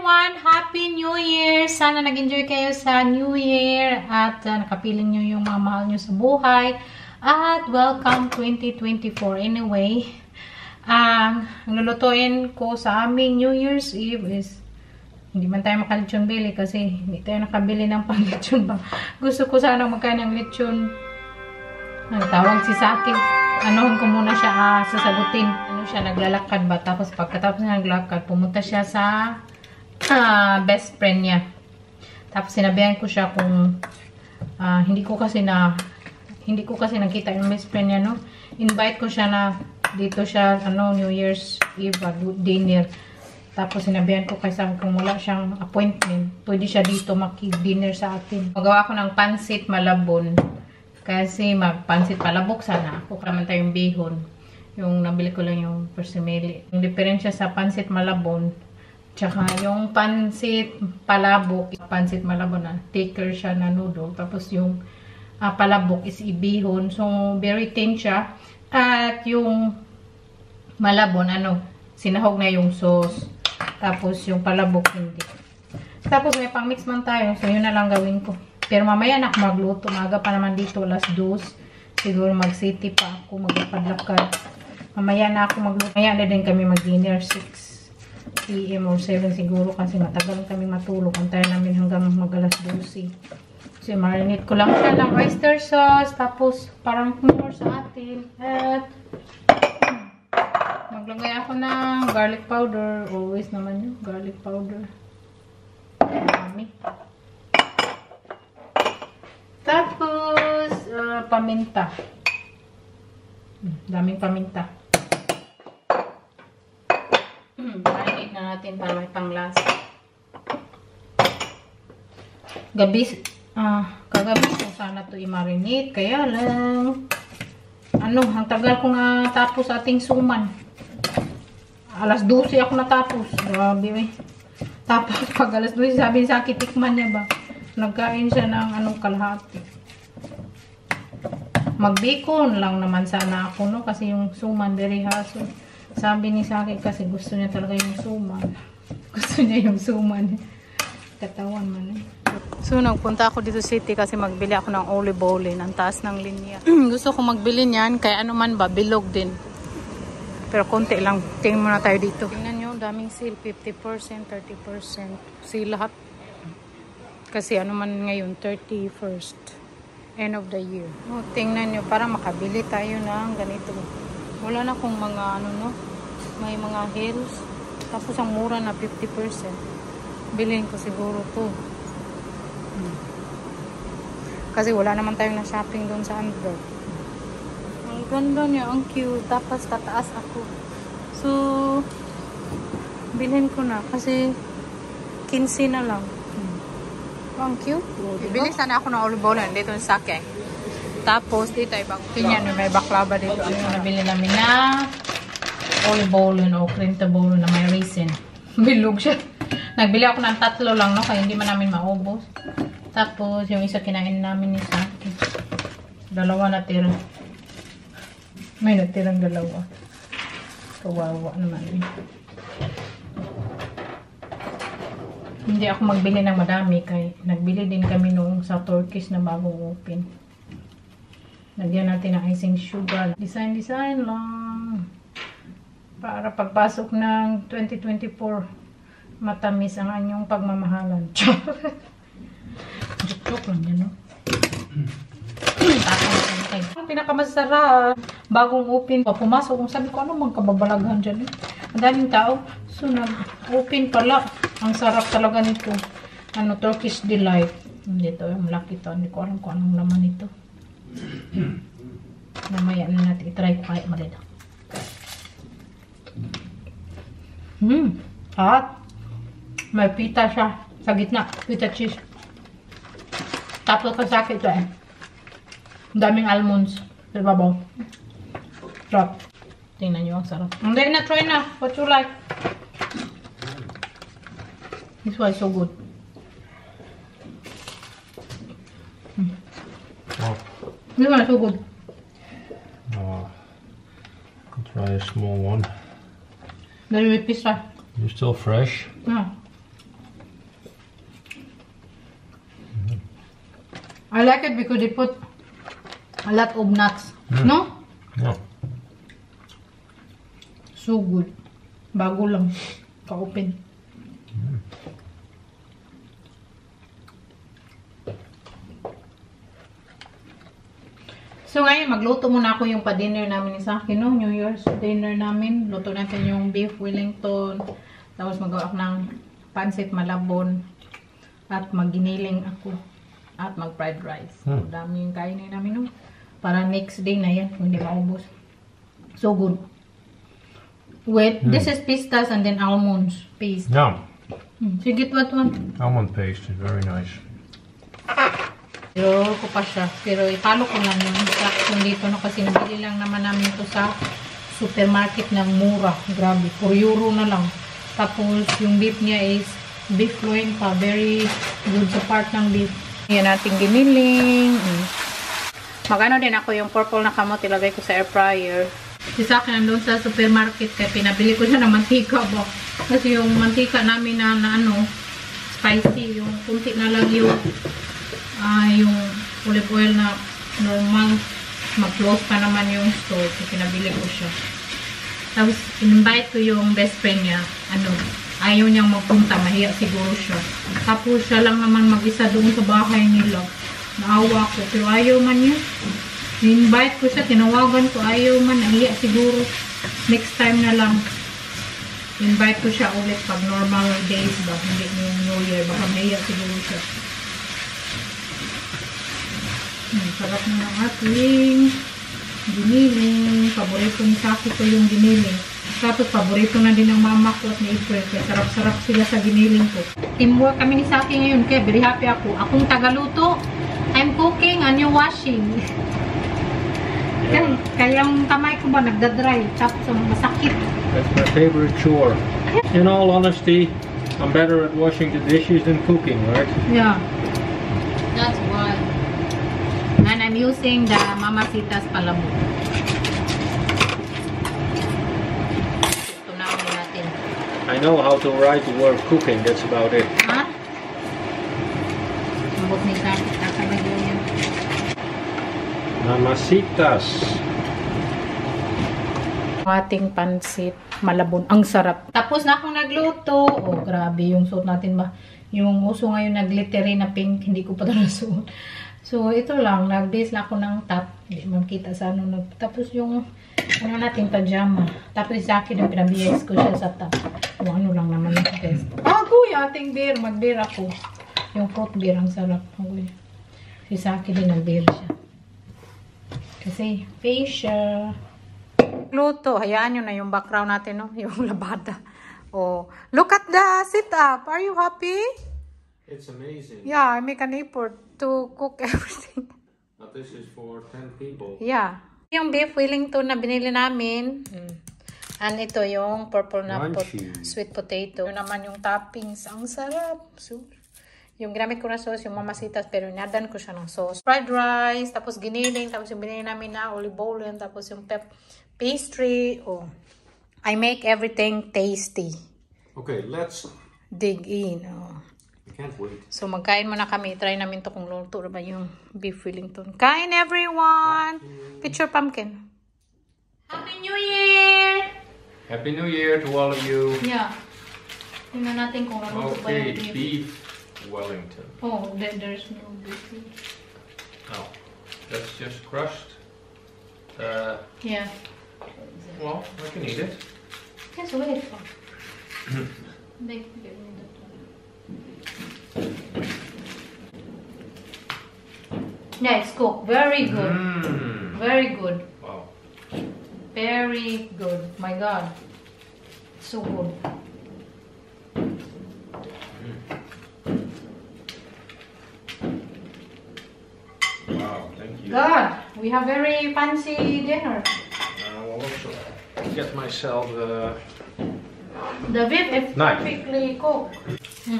everyone! Happy New Year! Sana nag-enjoy kayo sa New Year at nakapiling nyo yung mga mahal nyo sa buhay. At welcome 2024. Anyway, ang lulutuin ko sa aming New Year's Eve is hindi man tayo makalitsyon bili kasi hindi tayo nakabili ng pang-litsyon ba. Gusto ko sana magkain ng litsyon. Nagtawag si Saki. Anuhan ko muna siya sasagutin. Ano siya, naglalakad ba? Tapos pagkatapos na naglalakad, pumunta siya sa best friend niya. Tapos sinabihan ko siya kung hindi ko kasi nakita yung best friend niya, no? Invite ko siya na dito siya, New Year's Eve, dinner. Tapos sinabihan ko kasi kung wala siyang appointment, pwede siya dito maki-dinner sa atin. Magawa ko ng pansit malabon. Kasi magpansit palabok sana. Ako naman tayong bihon. Yung nabili ko lang yung persimili. Yung diferensya sa pansit malabon, tsaka yung pansit palabok, pansit malabon na thicker siya na noodle. Tapos yung palabok is ibihon. So, very thin siya. At yung malabon, sinahog na yung sauce. Tapos yung palabok hindi. Tapos may pang-mix man tayo. So, yun na lang gawin ko. Pero mamaya na ako magluto. Maga pa naman dito, alas 2. Siguro mag-city pa ako, magpapadlakad. Mamaya na ako magluto. Mamaya na din kami mag-dinner, 6 PM or 7 siguro kasi matagal kami matulog. Antayin namin hanggang mag-alas 12. So, marinate ko lang siya ng oyster sauce. Tapos, parang more sa atin. At, maglagay ako ng garlic powder. Always naman yun, garlic powder. Marami. Tapos, paminta. Daming paminta. Marinate na natin para may panglasa. Kagabi ko sana to i-marinate. Kaya lang, ang tagal ko na tapos ating suman. Alas 12 ako natapos. Grabe eh. Tapos pag alas 12, sabi sa akin, tikman niya ba? Nagkain siya ng kalahati. Magbikon lang naman sana ako, no? Kasi yung suman, very hassle. Sabi ni Saki kasi gusto niya talaga yung suman. Gusto niya yung suman. Katawan man eh. So, nagpunta ako dito city kasi magbili ako ng olive oil. Ang taas ng linya. Gusto ko magbili niyan. Kaya ano man ba, bilog din. Pero konti lang. Tingnan muna tayo dito. Tingnan nyo, daming sale. 50%, 30%. Sale lahat. Kasi ano man ngayon, 31st. End of the year. Oh, tingnan nyo, para makabili tayo ng ganito. Wala na kung mga may mga heels. Tapos ang mura na 50%. Bilhin ko siguro to. Kasi wala naman tayong na-shopping doon sa Android. Ang ganda niya, ang cute. Tapos tataas ako. So, bilhin ko na kasi 15 na lang. Ang cute. Bili sana ako ng olive oil dito sa Saki. Tapos dito tingnan may baklava dito. Nabili namin na olive oil o cream bowl na may raisin. Bilog siya. Nagbili ako ng 3 lang, no? Kaya hindi man namin maubos. Tapos yung isa kinain namin ni Saki. 2 natira. May natirang 2. Kawawa naman eh. Hindi ako magbili ng madami kay nagbili din kami noong sa Turkish na bagong open. Lagyan natin ng icing sugar. Design lang. Para pagpasok ng 2024, matamis ang anyong pagmamahalan. Joke lang yan, no? Ang pinakamasarap, bagong open. Pumasok, kung sabi ko, ano mang kababalaghan dyan eh. Ang daming tao. So, nag-open pala. Ang sarap talaga nito. Turkish Delight. Dito, yung malaki to. Hindi ko alam kung anong laman nito. Namaya na natin. I-try ko kaya malila. Hot. May pita siya. Sa gitna. Pita cheese. Tapos kasakit ito eh. Ang daming almonds. Sa babaw. Sarap. Tingnan nyo, ang sarap. Hindi na, try na. What you like? This one is so good. Oh. This one is so good. Oh, I can try a small one. Very with pizza. You're still fresh. Yeah. I like it because they put a lot of nuts. No? Yeah. So good. Bago lang. Ka-open. So ngayon, magluto muna ako yung pa-dinner namin sa akin, no? New Year's dinner namin. Luto natin yung beef Wellington. Tapos magawa ako ng pancit malabon. At mag-giniling ako. At mag-fried rice. So, dami yung kainin namin, no? Para next day na yan, kung hindi maubos. So good. With, this is pistas and then almonds paste. Yeah. Sige, what one? Almond paste is very nice. Pero ko pa siya. Pero ipalo ko lang yung instruction dito, no? Kasi nabili lang naman namin ito sa supermarket ng mura. Grabe. 4 euro na lang. Tapos yung beef niya is beef loin pa. Very good sa part ng beef. Yan natin giniling. Magano din ako yung purple na kamot. Ilagay ko sa air fryer. Kasi sa akin nandun sa supermarket kaya pinabili ko siya ng mantika ba. Kasi yung mantika namin na ano, spicy. Yung kunti na lang yung olive oil na normal. Mag-close pa naman yung store. So, pinabili ko siya. Tapos, invite ko yung best friend niya. Ayaw niyang magpunta. Mahiya siguro siya. Tapos, siya lang naman mag-isa doon sa bahay nila. Naawa ko. Pero ayaw man niya. Invite ko siya. Tinawagan ko. Ayaw man. Nahiya siguro. Next time na lang. Invite ko siya ulit pag normal days ba. Hindi yung New Year. Baka mahiya siguro siya. Sarap na ng ating giniling. Paborito ni Saki ko yung giniling. Tapos paborito na din ng mama ko at ni April. Kaya sarap-sarap sila sa giniling ko. Teamwork kami ni Saki ngayon. Kaya very happy ako. Akong tagaluto. I'm cooking and you're washing. Yeah. Kaya yung kamay ko ba nagdadry. Tapos masakit. That's my favorite chore. In all honesty, I'm better at washing the dishes than cooking, right? Yeah. That's why. And I'm using the Mamacita's Palabok. Ito na ulit natin. I know how to write the word cooking, that's about it. Ha? Mabot ni Saki. Kakalagyan yan. Mamacitas. Ating pansit malabon. Ang sarap. Tapos na akong nagluto. Oh, grabe yung suot natin ba. Yung uso ngayon na glittery na pink. Hindi ko pa talaga suot. So, ito lang. Nag-base lang ako ng top. Hindi makita sa ano. Tapos yung natin pajama. Tapos sa akin yung pinabiyas ko siya sa top. Yung ano lang naman yung best. Kuya, ating beer. Mag-beer ako. Yung fruit beer. Ang sarap. Kuya. Si sa akin din nag-beer siya. Kasi facial. Luto. Hayaan nyo na yung background natin, no? Yung labada. Oh. Look at the sit-up. Are you happy? It's amazing. Yeah, I make an effort to cook everything. But this is for 10 people. Yeah. Yung beef Wellington na binili namin. And ito yung purple na sweet potato. Yung naman yung toppings. Ang sarap. So, yung ginamit ko na sauce, yung Mamacitas, pero inadan ko siya ng sauce. Fried rice, tapos giniling, tapos yung binili namin na olive oil, tapos yung pastry. Oh. I make everything tasty. Okay, let's dig in. Oh. can't wait. So, magkain muna kami. Try namin to kung luto ba yung beef Wellington. Kain, everyone! Picture pumpkin. Happy New Year! Happy New Year to all of you. Yeah. Tingnan natin kung ano ba Okay, yung beef. beef Wellington. Oh, there's no beef. Oh, that's just crushed. Yeah. Well, I can eat it. Just wait for. They can give me that one. Yeah, it's cooked. Very good. Very good. Wow. Very good. My God. So good. Wow, thank you. God, we have very fancy dinner. I will also get myself The beef is Nice. perfectly cooked.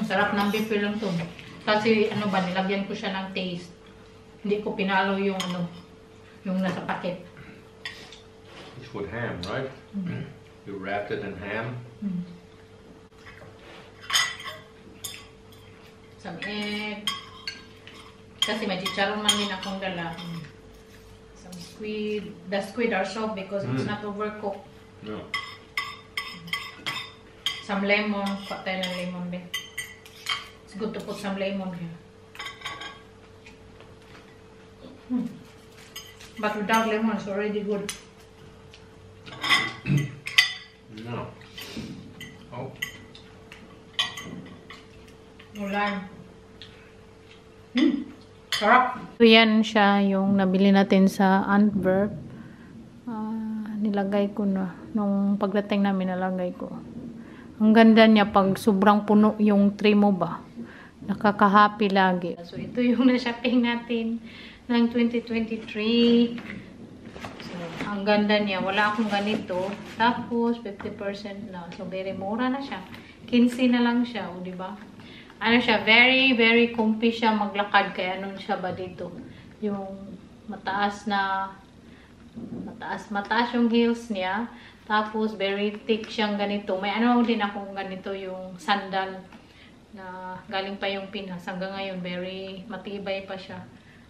Sarap ng beef Wellington. Kasi ano ba, nilagyan ko siya ng taste. Hindi ko pinalo yung ano, yung nasa packet. It's with ham, right? You wrapped it in ham. Some egg. Kasi may chicharon man din akong dala. Some squid. The squid are soft because it's not overcooked. No. Some lemon. Kuha tayo ng lemon din. It's good to put some lemon here. But without lemon, it's already good. No. Oh. No lime. Sarap. So yan siya yung nabili natin sa Antwerp. Nilagay ko na. Nung pagdating namin nalagay ko. Ang ganda niya pag sobrang puno yung tray mo ba. Nakaka-happy lagi. So ito yung na-shopping natin ng 2023. So ang ganda niya. Wala akong ganito. Tapos 50% na. So very mura na siya. 15 na lang siya. O diba? Ano siya, very, very comfy siya maglakad. Kaya ano siya ba dito? Yung mataas yung heels niya. Tapos, very thick siyang ganito. May ano din akong ganito yung sandal na galing pa yung Pinas. Hanggang ngayon, very matibay pa siya.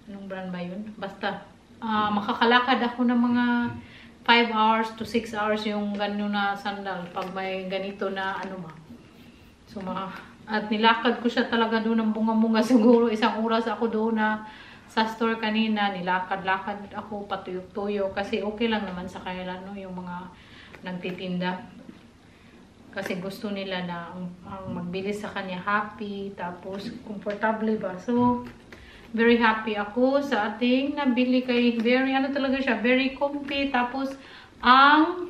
Anong brand ba yun? Basta, makakalakad ako ng mga 5 hours to 6 hours yung gano'n na sandal. Pag may ganito na ano ba. So, at nilakad ko siya talaga doon ng bunga-bunga. Siguro isang oras ako doon na sa store kanina. Nilakad-lakad ako, patuyok-tuyok. Kasi okay lang naman sa kanila, no? Yung mga nagtitinda. Kasi gusto nila na ang magbili sa kanya happy. Tapos, comfortable ba? So, very happy ako sa ating nabili kay very, ano talaga siya, very comfy. Tapos, ang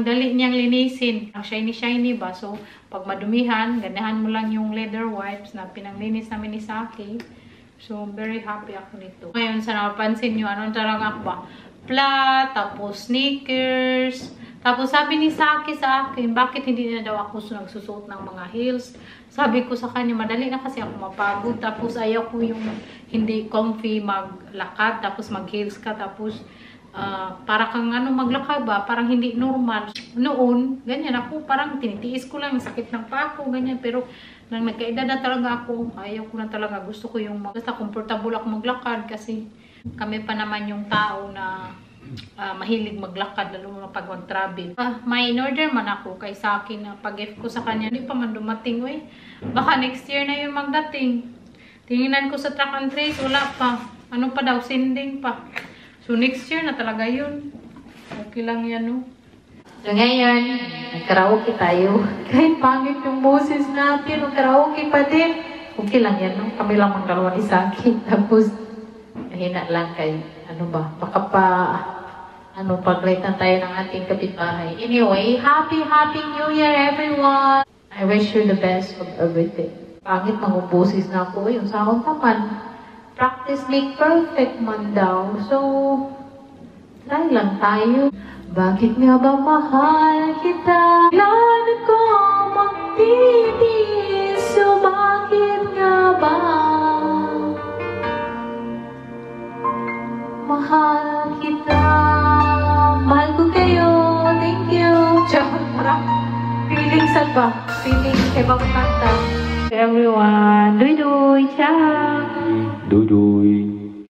dali niyang linisin. Ang shiny-shiny ba? So, pag madumihan, ganahan mo lang yung leather wipes na pinanglinis namin ni Saki. So, very happy ako nito. Ngayon, sa napansin nyo, anong talaga ako ba? Flat, tapos sneakers. Tapos, sabi ni Saki sa akin, bakit hindi na daw ako nagsusuot ng mga heels? Sabi ko sa kanya, madali na kasi ako mapagod. Tapos, ayaw ko yung hindi comfy maglakad. Tapos, mag-heels ka. Tapos, para kang ano maglakad ba, parang hindi normal. Noon, ganyan ako, parang tinitiis ko lang, sakit ng pako, ganyan. Pero nang nagkaedad na talaga ako, ayaw ko na talaga, gusto ko yung basta comfortable ako maglakad kasi kami pa naman yung tao na mahilig maglakad, lalo na pag mag-travel. May in-order man ako kay Saki na pag-gift ko sa kanya, hindi pa man dumating, we. Baka next year na yun magdating. Tingnan ko sa track and trace, wala pa. Ano pa daw, sending pa. So, next year na talaga yun. Okay lang yan, no? So, ngayon, nag-karaoke tayo. Kahit pangit yung boses natin, nag-karaoke pa din. Okay lang yan, no? Kami lang magdalawa ni Saki. Tapos, hina lang kay, ano ba, baka pa, paglitan tayo ng ating kapitbahay. Anyway, Happy New Year, everyone! I wish you the best of everything. Pangit ng boses na ako. Yung sound naman. Practice make perfect man daw. So, try lang tayo. Bakit nga ba mahal kita? Kailan ko magtitiis? So, bakit nga ba mahal kita? Mahal ko kayo. Thank you. Tsaka, feeling sad ba? Feeling kay Bang Kanta. Everyone, doy-doy, ciao! Doei doei.